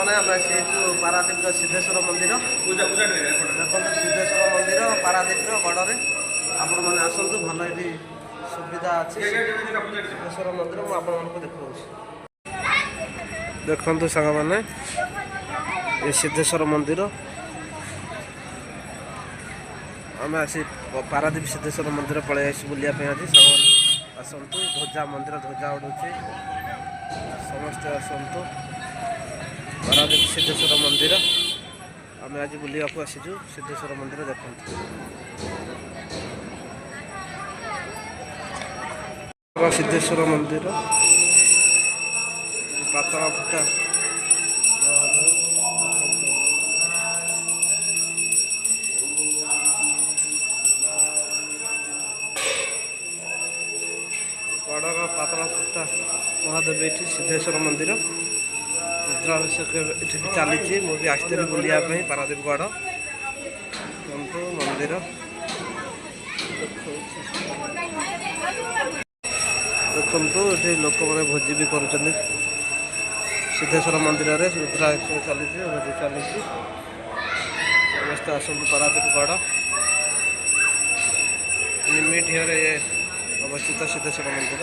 सामने आम आसी पारादीप सिद्धेश्वर मंदिर देखो सिद्धेश्वर मंदिर पारादीप गड़े आपण मैंने आसतु भल ये सुविधा अच्छी सिद्धेश्वर मंदिर मुझे आपको देखा देखु सांग मैंने ये सिद्धेश्वर मंदिर आम आसी पारादीप सिद्धेश्वर मंदिर पलि आस बुलापी आज सांग आसतु ध्वजा मंदिर ध्वजा उड़ूची समस्ते आसतु पारादीप सिद्धेश्वर मंदिर आम आज बुलाक आसीचु सिद्धेश्वर मंदिर देखते सिद्धेश्वर मंदिर पातला फुटा बड़र पातला फुटा महादेव ये सिद्धेश्वर मंदिर रुद्राभिषेक ये चली मुझे आसती बुलापी पारादीप गढ़ मंदिर देखु ये लोक मैंने भोजी भी कर सिद्धेश्वर मंदिर में रुद्राभिषेक चली भोजी चली समस्त आसतु पारादीप गढ़ निमिट हियर अवस्थित सिद्धेश्वर मंदिर।